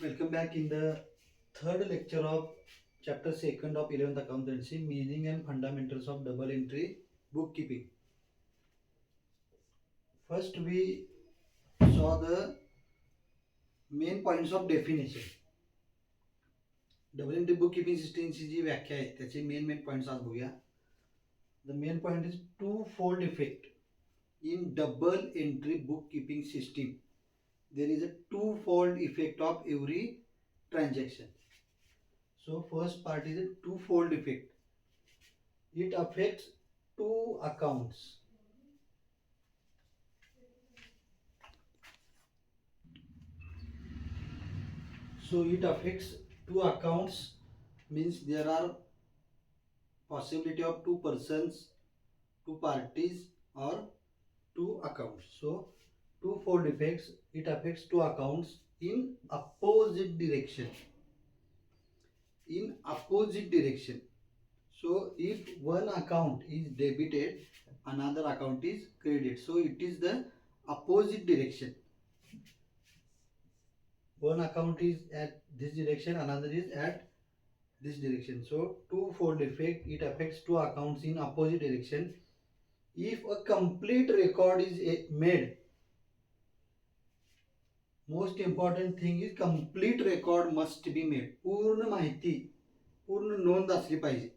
Welcome back in the third lecture of chapter second of 11th accountancy, meaning and fundamentals of double entry bookkeeping. First we saw the main points of definition. Double entry book keeping सिस्टीमची जी व्याख्या आहे त्याचे main points आज बघूया. The main point is two fold effect in double entry book keeping system. There is a two-fold effect of every transaction. So first part is a two-fold effect. It affects two accounts. So it affects two accounts means there are possibility of two persons, two parties or two accounts. So two-fold effects, it affects two accounts in opposite direction. In opposite direction. So if one account is debited, another account is credited. So it is the opposite direction. One account is at this direction, another is at this direction. So two-fold effect, it affects two accounts in opposite direction. If a complete record is made, most important thing is complete record must be made. पूर्ण माहिती, पूर्ण नोंद असली पाहिजे.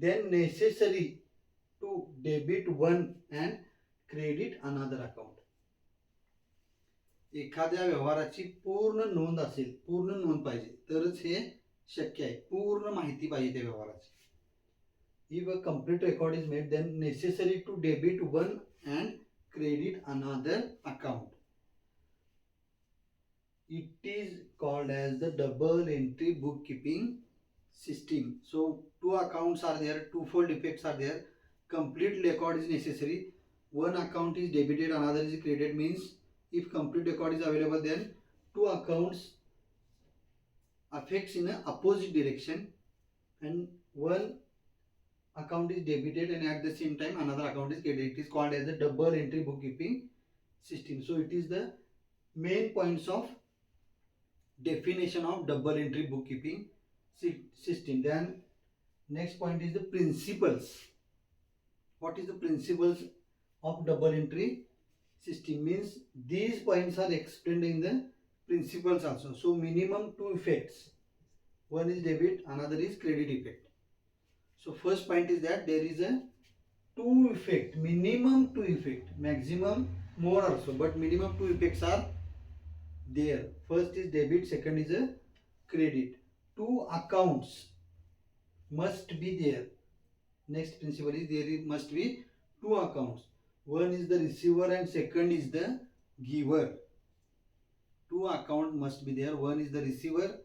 Then necessary to debit one and credit another account. एखाद्या व्यवहाराची पूर्ण नोंद असेल, पूर्ण नोंद पाहिजे तरच हे शक्य आहे. पूर्ण माहिती पाहिजे त्या व्यवहाराची. If a complete record is made, then necessary to debit one and credit another account. It is called as the double entry bookkeeping system. So two accounts are there, two-fold effects are there. Complete record is necessary. One account is debited, another is credited. Means if complete record is available, then two accounts affects in a opposite direction, and one account is debited and at the same time another account is credited. It is called as the double entry bookkeeping system. So it is the main points of definition of double entry bookkeeping system. Then next point is the principles. What is the principles of double entry system? Means these points are explained in the principles also. So minimum two effects. One is debit, another is credit effect. So first point is that there is a two effect, minimum two effect, maximum more also, but minimum two effects are there. First is debit, second is a credit. Two accounts must be there. Next principle is there must be two accounts. One is the receiver and second is the giver. Two accounts must be there. One is the receiver,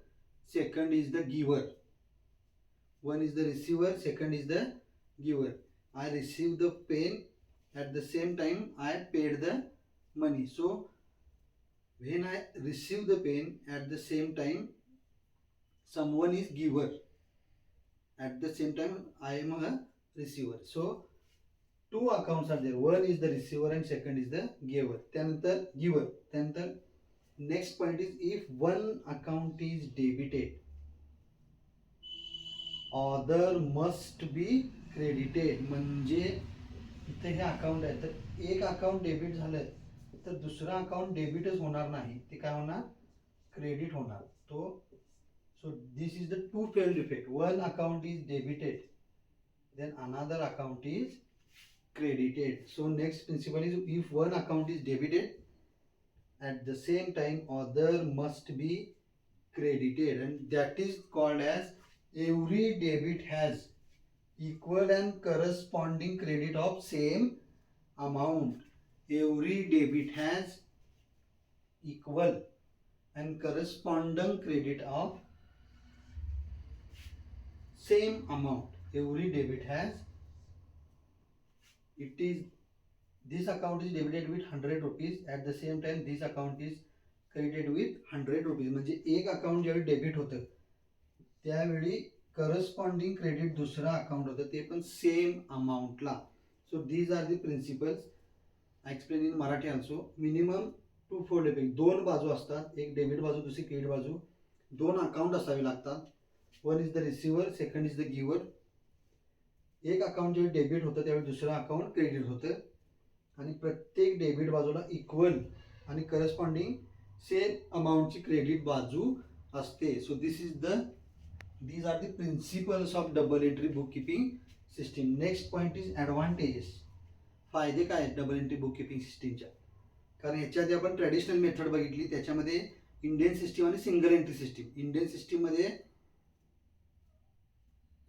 second is the giver. One is the receiver, second is the giver. I received the pen, at the same time I paid the money. So when I receive the pen, at the same time someone is giver. At the same time I am a receiver. So two accounts are there. One is the receiver and second is the giver. त्यानंतर giver. त्यानंतर next point is if one account is debited, other must be credited. म्हणजे इथे हे account आहे तर एक account debit झालं तर दुसरं अकाउंट डेबिटच होणार नाही, ते काय होणार, क्रेडिट होणार. तो so this is the two-fold effect. One account is debited, then another account is credited. So next principle is if one account is debited, at the same time other must be credited, and that is called as every debit has equal and corresponding credit of same amount. Every debit has equal and corresponding credit of same amount. Every debit has, it is, this account is debited with 100 rupees, at the same time this account is credited with 100 rupees. म्हणजे एक account ज्यावेळी debit होतं त्यावेळी corresponding credit दुसरा account होतं ते पण same अमाऊंटला. So these are the principles. I explain in Marathi also. Minimum to fold effect, दोन बाजू असतात, एक डेबिट बाजू दुसरी क्रेडिट बाजू, दोन अकाउंट असावे लागतात. One is the receiver, second is the giver. एक अकाउंट जेव्हा डेबिट होतं त्यावेळी दुसरं अकाउंट क्रेडिट होतं आणि प्रत्येक डेबिट बाजूला इक्वल आणि करस्पॉन्डिंग सेम अमाऊंटची क्रेडिट बाजू असते. सो these are the principles of double entry bookkeeping system. Next point is advantages. फायदे काय आहेत डबल एंट्री बुक किपिंग सिस्टीमच्या? कारण याच्या आधी आपण ट्रॅडिशनल मेथड बघितली, त्याच्यामध्ये इंडियन सिस्टीम आणि सिंगल एंट्री सिस्टीम. इंडियन सिस्टीममध्ये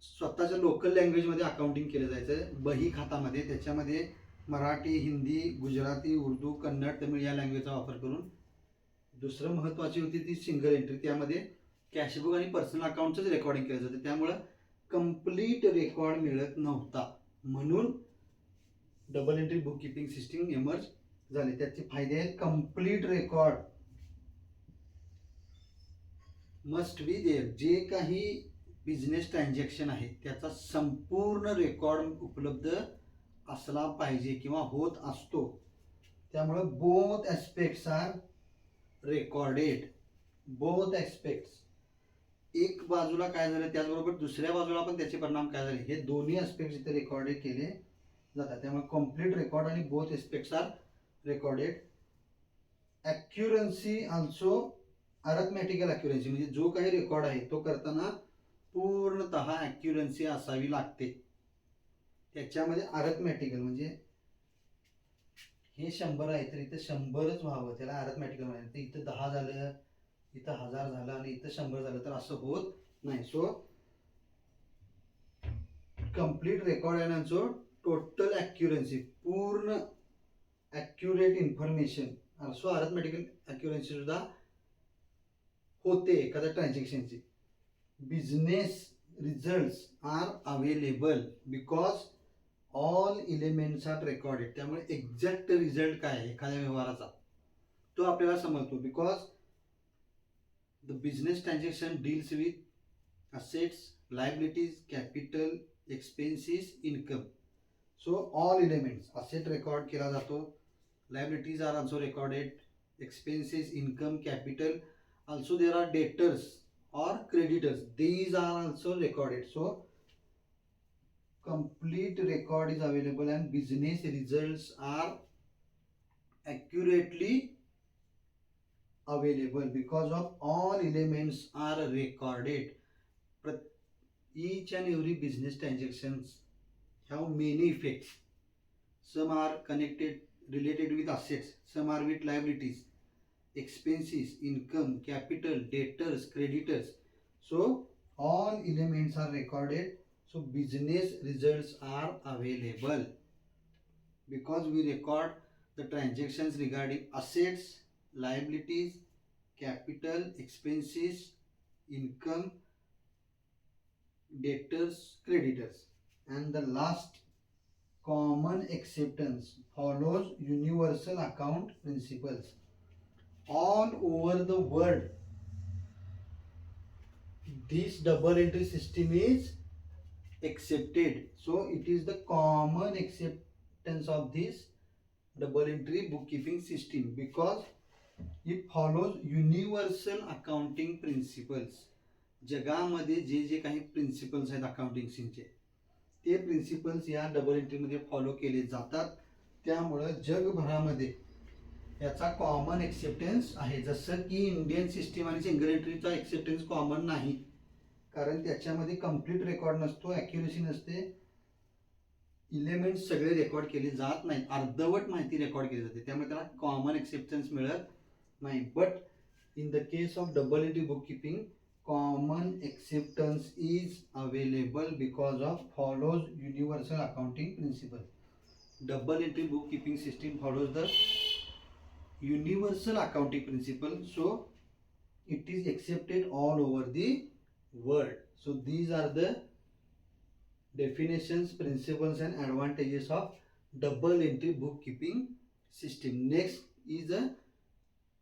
स्वतःच्या लोकल लँग्वेजमध्ये अकाउंटिंग केलं जायचं बही खातामध्ये. त्याच्यामध्ये मराठी, हिंदी, गुजराती, उर्दू, कन्नड, तमिळ या लँग्वेजचा वापर करून. दुसरं महत्त्वाची होती ती सिंगल एंट्री, त्यामध्ये कॅशबुक आणि पर्सनल अकाउंटचंच रेकॉर्डिंग केलं जातं, त्यामुळं कंप्लीट रेकॉर्ड मिळत नव्हता. म्हणून double entry book keeping system emerge झाले. त्याचे फायदे आहेत, complete record must be there. जे काही बिझनेस ट्रान्झॅक्शन आहे त्याचा संपूर्ण रेकॉर्ड उपलब्ध असला पाहिजे किंवा होत असतो. त्यामुळं both aspects are recorded. Both aspects, एक बाजूला काय झालं त्याचबरोबर दुसऱ्या बाजूला पण त्याचे परिणाम काय झाले हे दोन्ही ॲस्पेक्ट्स इथे रेकॉर्डेड केले जातात. त्यामुळे कम्प्लीट रेकॉर्ड आणि both aspects are recorded. Accuracy also, arithmetical accuracy, म्हणजे जो काही रेकॉर्ड आहे तो करताना पूर्णतः ॲक्युरन्सी असावी लागते. त्याच्यामध्ये अरिथमॅटिकल म्हणजे हे 100 आहे तर इथं 100च व्हावं, त्याला अरिथमॅटिकल म्हणायचं. इथं 10 झालं, इथं 1000 झालं आणि इथं 100 झालं तर असं होत नाही. So complete record and also total accuracy, पूर्ण accurate information. So arithmetical accuracy सुद्धा होते एखाद्या ट्रान्झॅक्शनची. Business results are available because all elements are recorded. त्यामुळे एक्झॅक्ट रिझल्ट काय आहे एखाद्या व्यवहाराचा तो आपल्याला समजतो. Because the business transaction deals with assets, liabilities, capital, expenses, income. So all elements, asset record केला जातो, liabilities are also recorded, expenses, income, capital. Also there are debtors or creditors, these are also recorded. So complete record is available and business results are accurately available because of all elements are recorded. Each and every business transactions have many effects. Some are connected, related with assets, some are with liabilities, expenses, income, capital, debtors, creditors. So all elements are recorded. So business results are available because we record the transactions regarding assets, liabilities, capital, expenses, income, debtors, creditors. And the last, common acceptance follows universal account principles. All over the world, this double entry system is accepted. So it is the common acceptance of this double entry bookkeeping system because it follows universal accounting principles. जगामध्ये जे जे काही principles आहेत अकाउंटिंगचे ते principles या double एंट्रीमध्ये follow केले जातात. त्यामुळं जगभरामध्ये याचा कॉमन एक्सेप्टन्स आहे. जसं की इंडियन सिस्टीम आणि सिंगल एंट्रीचा एक्सेप्टन्स कॉमन नाही, कारण त्याच्यामध्ये कंप्लीट रेकॉर्ड नसतो, ॲक्युरेसी नसते, इलेमेंट्स सगळे रेकॉर्ड केले जात नाहीत, अर्धवट माहिती रेकॉर्ड केली जाते, त्यामुळे त्याला कॉमन एक्सेप्टन्स मिळत नाही. But in the case of double entry book keeping, common acceptance is available because of follows universal accounting principle. Double entry bookkeeping system follows the universal accounting principle, so it is accepted all over the world. So these are the definitions, principles and advantages of double entry bookkeeping system. Next is a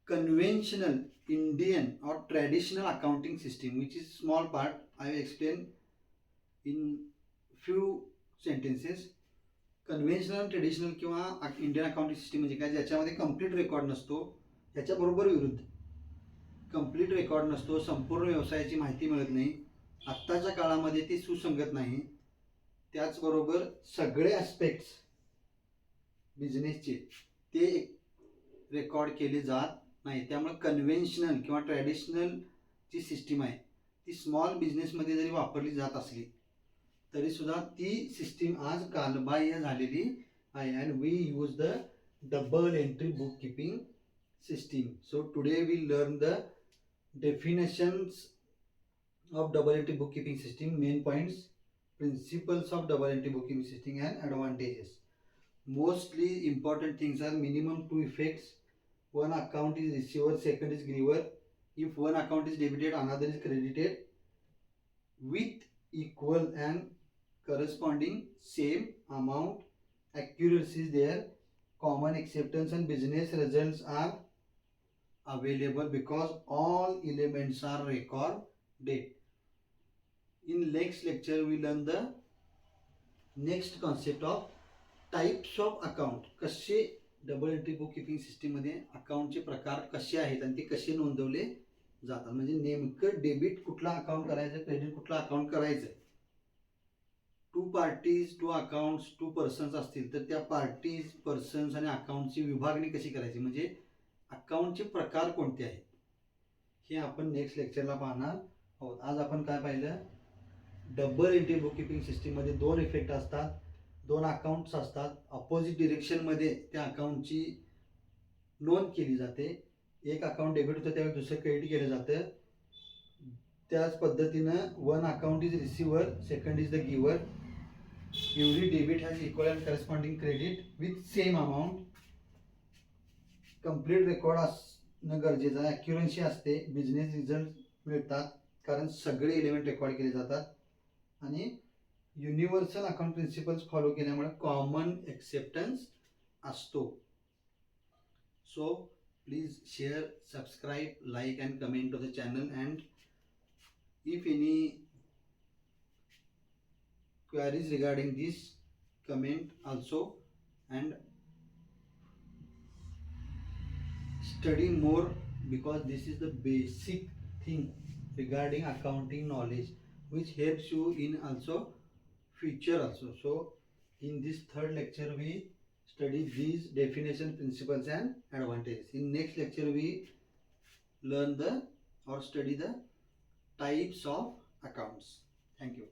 conventional Indian or traditional accounting system, which is small part. I will explain in few sentences. Conventional traditional किंवा Indian accounting system म्हणजे काय, ज्याच्यामध्ये complete record नसतो, याच्याबरोबर विरुद्ध complete record नसतो, संपूर्ण व्यवसायाची माहिती मिळत नाही, आत्ताच्या काळामध्ये ती सुसंगत नाही, त्याचबरोबर सगळे ॲस्पेक्ट्स बिझनेसचे ते रेकॉर्ड केले जात नाही. त्यामुळे कन्व्हेन्शनल किंवा ट्रॅडिशनल जी सिस्टीम आहे ती स्मॉल बिझनेसमध्ये जरी वापरली जात असली तरी सुद्धा ती सिस्टीम आज कालबाह्य झालेली आहे. And we use the double entry book keeping system. So today we learn the definitions of double entry bookkeeping system, main points, principles of double entry bookkeeping system and advantages. Mostly important things are minimum two effects. One account is receiver, second is giver. If one account is debited, another is credited with equal and corresponding same amount. Accuracy is there. Common acceptance and business results are available because all elements are recorded. In next lecture we learn the next concept of types of account. कसे double entry book keeping system मध्ये अकाउंटचे प्रकार कसे आहेत आणि ते कसे नोंदवले जातात, म्हणजे नेमकं डेबिट कुठला अकाउंट करायचं, क्रेडिट कुठला अकाउंट करायचं. Two parties, two accounts, two persons असतील तर त्या पार्टीज, पर्सन्स आणि अकाउंटची विभागणी कशी करायची, म्हणजे अकाउंटचे प्रकार कोणते आहेत हे आपण नेक्स्ट लेक्चरला पाहणार आहोत. आज आपण काय पाहिलं, डबल एंट्री बुक कीपिंग सिस्टीममध्ये दोन इफेक्ट असतात, दोन अकाउंट्स असतात, अपोजिट डिरेक्शनमध्ये त्या अकाउंटची नोंद केली जाते. एक अकाउंट डेबिट होतं त्यावेळी दुसरं क्रेडिट केलं जातं. त्याच पद्धतीनं one account is receiver, second is the giver. Every debit has equal and corresponding credit with same amount. Complete record असणं गरजेचं आहे, ॲक्युरन्सी असते, बिझनेस रिझल्ट मिळतात कारण सगळे एलिमेंट रेकॉर्ड केले जातात. आणि युनिव्हर्सल अकाउंट प्रिन्सिपल्स फॉलो केल्यामुळे कॉमन एक्सेप्टन्स असतो. So please share, subscribe, like and comment to the channel. And if any queries regarding this, comment also and study more because this is the basic thing regarding accounting knowledge which helps you in also future also. So in this third lecture we study these definition, principles and advantages. In next lecture we learn the or study the types of accounts. Thank you.